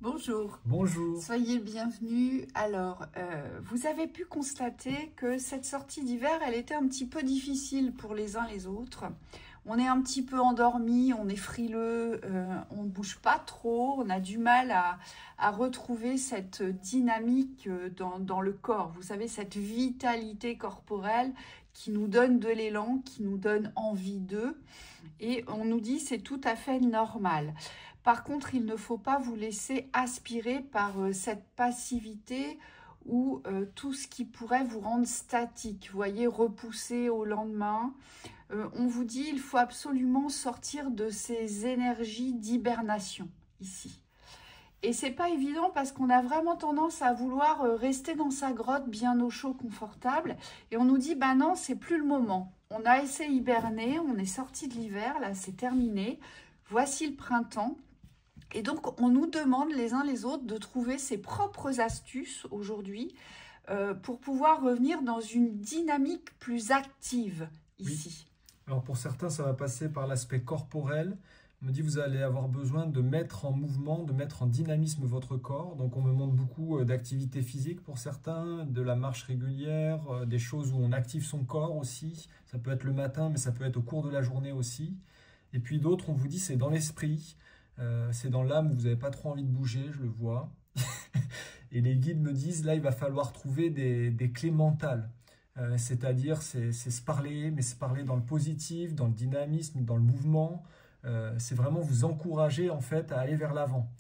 Bonjour. Bonjour. Soyez le bienvenu. Alors, vous avez pu constater que cette sortie d'hiver, elle était un petit peu difficile pour les uns les autres. On est un petit peu endormi, on est frileux, on ne bouge pas trop, on a du mal à retrouver cette dynamique dans le corps. Vous savez, cette vitalité corporelle qui nous donne de l'élan, qui nous donne envie d'eux. Et on nous dit c'est tout à fait normal. Par contre, il ne faut pas vous laisser aspirer par cette passivité ou tout ce qui pourrait vous rendre statique, vous voyez, repoussé au lendemain. On vous dit il faut absolument sortir de ces énergies d'hibernation ici. Et c'est pas évident parce qu'on a vraiment tendance à vouloir rester dans sa grotte bien au chaud, confortable. Et on nous dit, bah non, c'est plus le moment. On a essayé hiberner, on est sorti de l'hiver, là c'est terminé. Voici le printemps. Et donc, on nous demande les uns les autres de trouver ses propres astuces aujourd'hui pour pouvoir revenir dans une dynamique plus active ici. Oui. Alors pour certains, ça va passer par l'aspect corporel. On me dit vous allez avoir besoin de mettre en mouvement, de mettre en dynamisme votre corps. Donc on me montre beaucoup d'activités physiques pour certains, de la marche régulière, des choses où on active son corps aussi. Ça peut être le matin, mais ça peut être au cours de la journée aussi. Et puis d'autres, on vous dit c'est dans l'esprit. C'est dans l'âme où vous n'avez pas trop envie de bouger, je le vois. Et les guides me disent, là, il va falloir trouver des clés mentales. C'est-à-dire, c'est se parler, mais se parler dans le positif, dans le dynamisme, dans le mouvement. C'est vraiment vous encourager, en fait, à aller vers l'avant.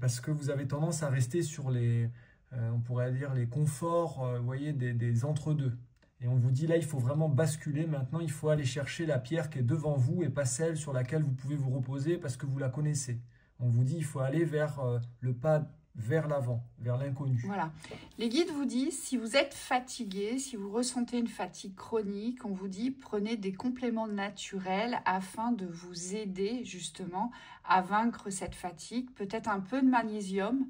Parce que vous avez tendance à rester sur les, on pourrait dire, les conforts, vous voyez, des entre-deux. Et on vous dit là, il faut vraiment basculer. Maintenant, il faut aller chercher la pierre qui est devant vous et pas celle sur laquelle vous pouvez vous reposer parce que vous la connaissez. On vous dit, il faut aller vers le pas vers l'avant, vers l'inconnu. Voilà. Les guides vous disent, si vous êtes fatigué, si vous ressentez une fatigue chronique, on vous dit, prenez des compléments naturels afin de vous aider justement à vaincre cette fatigue. Peut-être un peu de magnésium.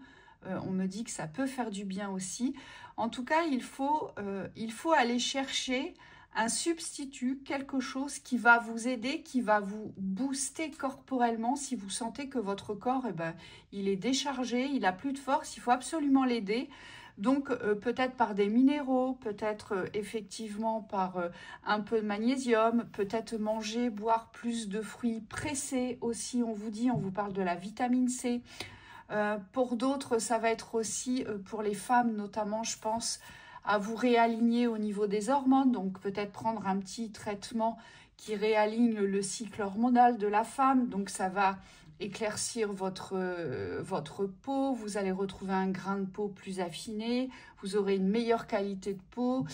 On me dit que ça peut faire du bien aussi. En tout cas, il faut aller chercher un substitut, quelque chose qui va vous aider, qui va vous booster corporellement. Si vous sentez que votre corps, il est déchargé, il n'a plus de force, il faut absolument l'aider. Donc, peut-être par des minéraux, peut-être effectivement par un peu de magnésium, peut-être manger, boire plus de fruits pressés aussi. On vous parle de la vitamine C. Pour d'autres, ça va être aussi, pour les femmes notamment, je pense, à vous réaligner au niveau des hormones. Donc peut-être prendre un petit traitement qui réaligne le cycle hormonal de la femme. Donc ça va éclaircir votre peau. Vous allez retrouver un grain de peau plus affiné. Vous aurez une meilleure qualité de peau.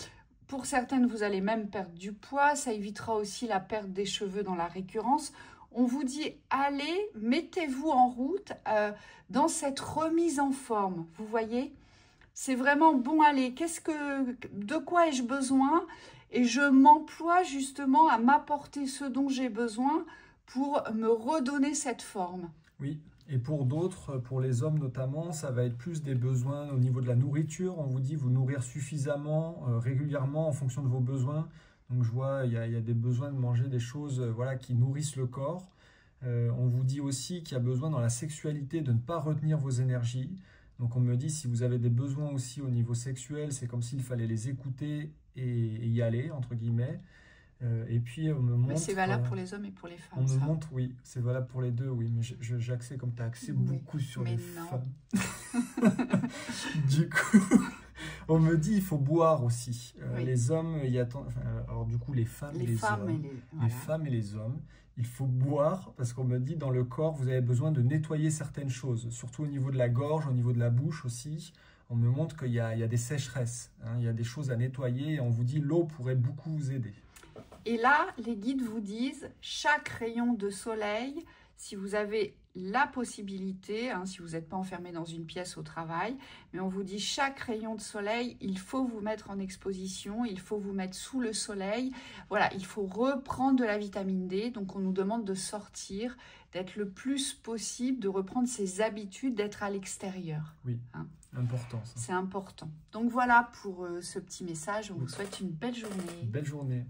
Pour certaines, vous allez même perdre du poids. Ça évitera aussi la perte des cheveux dans la récurrence. On vous dit, allez, mettez-vous en route dans cette remise en forme. Vous voyez, c'est vraiment bon, allez, de quoi ai-je besoin? Et je m'emploie justement à m'apporter ce dont j'ai besoin pour me redonner cette forme. Oui, et pour d'autres, pour les hommes notamment, ça va être plus des besoins au niveau de la nourriture. On vous dit vous nourrir suffisamment, régulièrement en fonction de vos besoins. Donc je vois, il y a des besoins de manger des choses voilà, qui nourrissent le corps. On vous dit aussi qu'il y a besoin dans la sexualité de ne pas retenir vos énergies. Donc on me dit si vous avez des besoins aussi au niveau sexuel, c'est comme s'il fallait les écouter et y aller, entre guillemets. Et puis on me montre... Mais c'est valable pour les hommes et pour les femmes. On me montre, oui, c'est valable pour les deux, oui. Mais j'accès comme tu as accès beaucoup sur les femmes. Du coup... On me dit il faut boire aussi. Oui. Les hommes, il y a alors du coup les femmes et les hommes. Les femmes et les hommes, il faut boire parce qu'on me dit dans le corps vous avez besoin de nettoyer certaines choses, surtout au niveau de la gorge, au niveau de la bouche aussi. On me montre qu'il y a des sécheresses, hein, il y a des choses à nettoyer et on vous dit l'eau pourrait beaucoup vous aider. Et là, les guides vous disent chaque rayon de soleil, si vous avez la possibilité, si vous n'êtes pas enfermé dans une pièce au travail, mais on vous dit chaque rayon de soleil, il faut vous mettre en exposition, il faut vous mettre sous le soleil. Voilà, il faut reprendre de la vitamine D. Donc on nous demande de sortir, d'être le plus possible, de reprendre ses habitudes, d'être à l'extérieur. Oui, important ça. C'est important. Donc voilà pour ce petit message. On vous souhaite une belle journée. Belle journée.